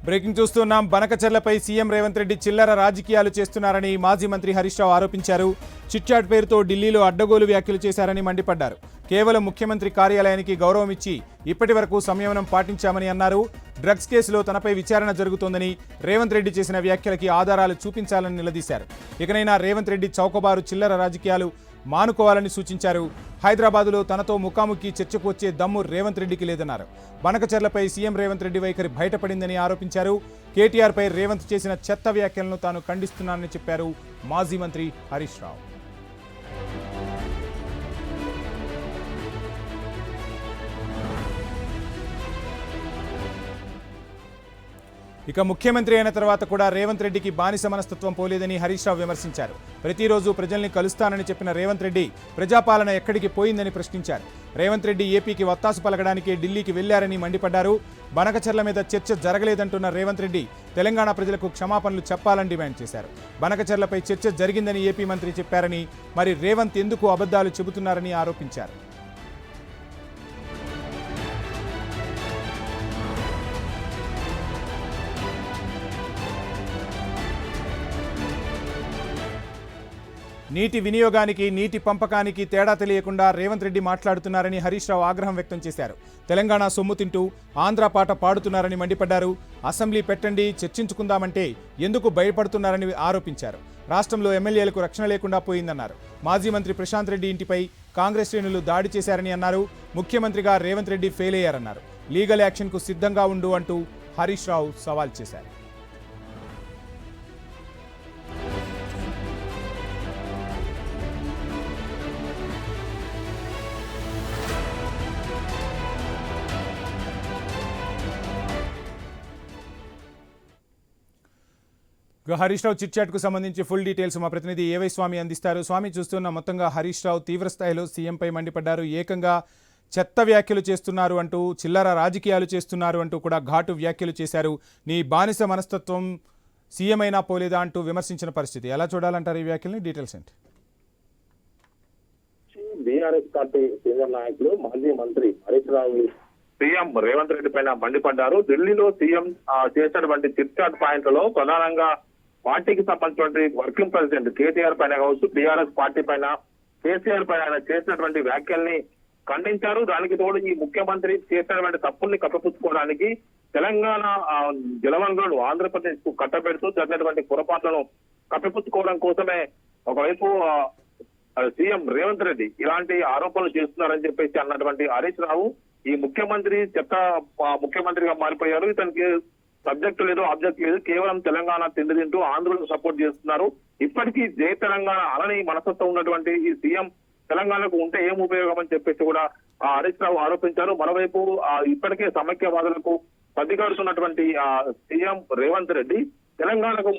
Breaking చూస్తున్నాం. బనకచెర్లపై CM Revanth Reddy చిల్లర రాజకీయాలు చేస్తున్నారని మాజీ మంత్రి హరీష్ రావు ఆరోపించారు. చిట్చాట్ పేరుతో ఢిల్లీలో అడ్డగోలు వ్యాఖ్యలు చేశారని మండిపడ్డారు. కేవలం ముఖ్యమంత్రి కార్యాలయానికి గౌరవం ఇచ్చి ఇప్పటి వరకు సంయమనం పాటించామని అన్నారు. డ్రగ్స్ కేసులో తనపై విచారణ జరుగుతోందని రేవంత్ రెడ్డి చేసిన వ్యాఖ్యలకి ఆధారాలు చూపించాలని నిలదీశారు. ఇకనైనా రేవంత్ రెడ్డి చౌకబారు చిల్లర రాజకీయాలు మానుకోవాలని సూచించారు. హైదరాబాదులో తనతో ముఖాముఖి చర్చకు వచ్చే దమ్ము రేవంత్ రెడ్డికి లేదన్నారు. బనకచెర్లపై సీఎం రేవంత్ రెడ్డి వైఖరి బయటపడిందని ఆరోపించారు. కేటీఆర్పై రేవంత్ చేసిన చెత్త వ్యాఖ్యలను తాను ఖండిస్తున్నానని చెప్పారు మాజీ మంత్రి హరీష్ రావు. ఇక ముఖ్యమంత్రి అయిన తర్వాత కూడా రేవంత్ రెడ్డికి బానిస మనస్తత్వం పోలేదని హరీష్ రావు విమర్శించారు. ప్రతిరోజు ప్రజల్ని కలుస్తానని చెప్పిన రేవంత్ రెడ్డి ప్రజాపాలన ఎక్కడికి పోయిందని ప్రశ్నించారు. రేవంత్ రెడ్డి ఏపీకి వత్తాసు పలకడానికి ఢిల్లీకి వెళ్లారని మండిపడ్డారు. బనకచెర్ల మీద చర్చ జరగలేదంటున్న రేవంత్ రెడ్డి తెలంగాణ ప్రజలకు క్షమాపణలు చెప్పాలని డిమాండ్ చేశారు. బనకచెర్లపై చర్చ జరిగిందని ఏపీ మంత్రి చెప్పారని, మరి రేవంత్ ఎందుకు అబద్ధాలు చెబుతున్నారని ఆరోపించారు. నీటి వినియోగానికి నీటి పంపకానికి తేడా తెలియకుండా రేవంత్ రెడ్డి మాట్లాడుతున్నారని హరీష్ రావు ఆగ్రహం వ్యక్తం చేశారు. తెలంగాణ సొమ్ము తింటూ ఆంధ్ర పాట పాడుతున్నారని మండిపడ్డారు. అసెంబ్లీ పెట్టండి, చర్చించుకుందామంటే ఎందుకు భయపడుతున్నారని ఆరోపించారు. రాష్ట్రంలో ఎమ్మెల్యేలకు రక్షణ లేకుండా పోయిందన్నారు. మాజీ మంత్రి ప్రశాంత్ రెడ్డి ఇంటిపై కాంగ్రెస్ శ్రేణులు దాడి చేశారని అన్నారు. ముఖ్యమంత్రిగా రేవంత్ రెడ్డి ఫెయిల్ అయ్యారన్నారు. లీగల్ యాక్షన్కు సిద్ధంగా ఉండు అంటూ హరీష్ రావు సవాల్ చేశారు. హరీష్ రావు చిట్ చాట్కు సంబంధించి ఫుల్ డీటెయిల్స్ మా ప్రతినిధి ఏవై స్వామి అందిస్తారు. స్వామి, చూస్తున్న మొత్తంగా హరీష్ రావు తీవ్రస్థాయిలో సీఎంపై మండిపడ్డారు. ఏకంగా చెత్త వ్యాఖ్యలు చేస్తున్నారు అంటూ, చిల్లర రాజకీయాలు చేస్తున్నారు అంటూ కూడా ఘాటు వ్యాఖ్యలు చేశారు. నీ బానిస మనస్తత్వం సీఎం అయినా పోలేదా అంటూ విమర్శించిన పరిస్థితి. ఎలా చూడాలంటారు ఈ వ్యాఖ్యల్ని? డీటెయిల్స్ ఏంటి? బీఆర్ఎస్ పార్టీ సీనియర్ నాయకులు మాజీ మంత్రి హరీష్ రావు సీఎం రేవంత్ రెడ్డి పైన మండిపడ్డారు. ఢిల్లీలో సీఎం చేసినటువంటి చిట్ చాట్ పాయింట్లలో ప్రధానంగా పార్టీకి సంబంధించినటువంటి వర్కింగ్ ప్రెసిడెంట్ కేటీఆర్ పైన కావచ్చు, టీఆర్ఎస్ పార్టీ పైన, కేసీఆర్ పైన ఆయన చేసినటువంటి వ్యాఖ్యల్ని ఖండించారు. దానికి తోడు ఈ ముఖ్యమంత్రి చేసినటువంటి తప్పుల్ని కప్పిపుచ్చుకోవడానికి తెలంగాణ జలవనరులను ఆంధ్రప్రదేశ్ కు కట్టబెడుతూ జరిగినటువంటి పొరపాట్లను కప్పిపుచ్చుకోవడం కోసమే ఒకవైపు సీఎం రేవంత్ రెడ్డి ఇలాంటి ఆరోపణలు చేస్తున్నారని చెప్పేసి అన్నటువంటి హరీష్ రావు ఈ ముఖ్యమంత్రి చెత్త ముఖ్యమంత్రిగా మారిపోయారు. ఇతనికి సబ్జెక్ట్ లేదు, ఆబ్జెక్ట్ లేదు, కేవలం తెలంగాణ తిండి తింటూ ఆంధ్రులకు సపోర్ట్ చేస్తున్నారు. ఇప్పటికీ జై తెలంగాణ అనని మనస్తత్వం ఉన్నటువంటి ఈ సీఎం తెలంగాణకు ఉంటే ఏం ఉపయోగం అని చెప్పేసి కూడా హరీష్ రావు ఆరోపించారు. మరోవైపు ఇప్పటికే సమైక్యవాదులకు పదిగడుతున్నటువంటి సీఎం రేవంత్ రెడ్డి తెలంగాణకు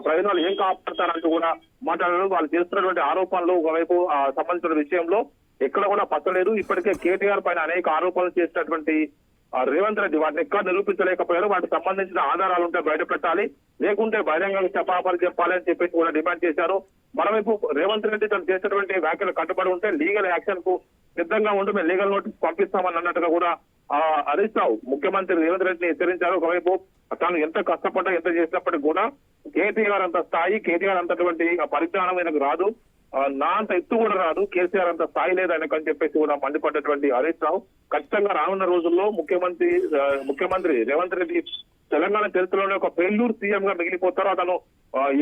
ప్రయోజనాలు ఏం కాపాడతారంటూ కూడా మాట్లాడారు. వాళ్ళు చేస్తున్నటువంటి ఆరోపణలు ఒకవైపు సంబంధించిన విషయంలో ఎక్కడ కూడా పట్టలేదు. ఇప్పటికే కేటీఆర్ పైన అనేక ఆరోపణలు చేసినటువంటి రేవంత్ రెడ్డి వాటిని ఎక్కడ నిరూపించలేకపోయారు. వాటికి సంబంధించిన ఆధారాలు ఉంటే బయట పెట్టాలి, లేకుంటే బహిరంగంగా క్షమాపణలు చెప్పాలి అని చెప్పేసి కూడా డిమాండ్ చేశారు. మరోవైపు రేవంత్ రెడ్డి తను చేసినటువంటి వ్యాఖ్యలు కట్టుబడి ఉంటే లీగల్ యాక్షన్ కు సిద్ధంగా ఉంటూ మేము లీగల్ నోటీస్ పంపిస్తామని అన్నట్టుగా కూడా హరీష్ రావు ముఖ్యమంత్రి రేవంత్ రెడ్డిని హెచ్చరించారు. ఒకవైపు తాను ఎంత కష్టపడ్డా ఎంత చేసినప్పటికీ కూడా కేటీఆర్ అంత స్థాయి, కేటీఆర్ అంతటువంటి పరిజ్ఞానం ఆయనకు రాదు, నా అంత ఎత్తు కూడా రాదు, కేసీఆర్ అంత స్థాయి లేదు ఆయనకని చెప్పేసి కూడా మండిపడ్డటువంటి హరీష్ రావు ఖచ్చితంగా రానున్న రోజుల్లో ముఖ్యమంత్రి రేవంత్ రెడ్డి తెలంగాణ చరిత్రలోనే ఒక ఫెయిల్యూర్ సీఎం గా మిగిలిపోతారో. అతను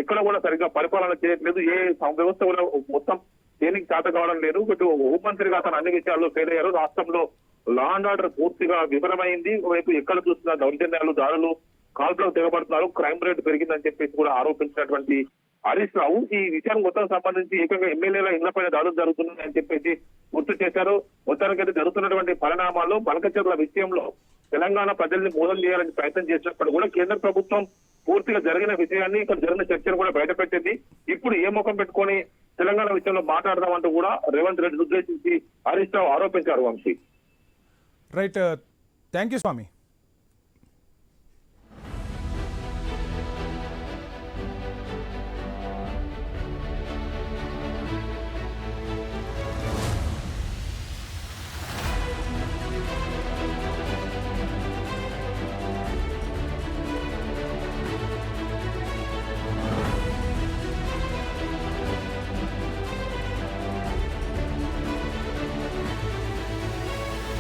ఎక్కడ కూడా సరిగ్గా పరిపాలన చేయట్లేదు, ఏ వ్యవస్థ కూడా మొత్తం దేనికి చేత కావడం లేదు. ఇటు హోంమంత్రిగా అతను అన్ని విషయాల్లో ఫెయిల్ అయ్యారు. రాష్ట్రంలో లా అండ్ ఆర్డర్ పూర్తిగా విఫలమైంది. ఒకవైపు ఎక్కడ చూస్తున్నా దౌర్జన్యాలు, దాడులు, కాల్పులకు తెగబడుతున్నారు, క్రైమ్ రేట్ పెరిగిందని చెప్పేసి కూడా ఆరోపించినటువంటి హరీష్ రావు ఈ విషయం మొత్తం సంబంధించి ఏకంగా ఎమ్మెల్యేల ఇళ్లపైన దాడులు జరుగుతున్నాయని చెప్పేసి గుర్తు చేశారు. మొత్తానికైతే జరుగుతున్నటువంటి పరిణామాల్లో బనకచెర్ల విషయంలో తెలంగాణ ప్రజల్ని మోసం చేయాలని ప్రయత్నం చేసినప్పుడు కూడా కేంద్ర ప్రభుత్వం పూర్తిగా జరిగిన విషయాన్ని, ఇక్కడ జరిగిన చర్చను కూడా బయటపెట్టింది. ఇప్పుడు ఏ ముఖం పెట్టుకొని తెలంగాణ విషయంలో మాట్లాడదామంటూ కూడా రేవంత్ రెడ్డి ఉద్దేశించి హరీష్ రావు ఆరోపించారు. Vamshi, right, thank you Swamy.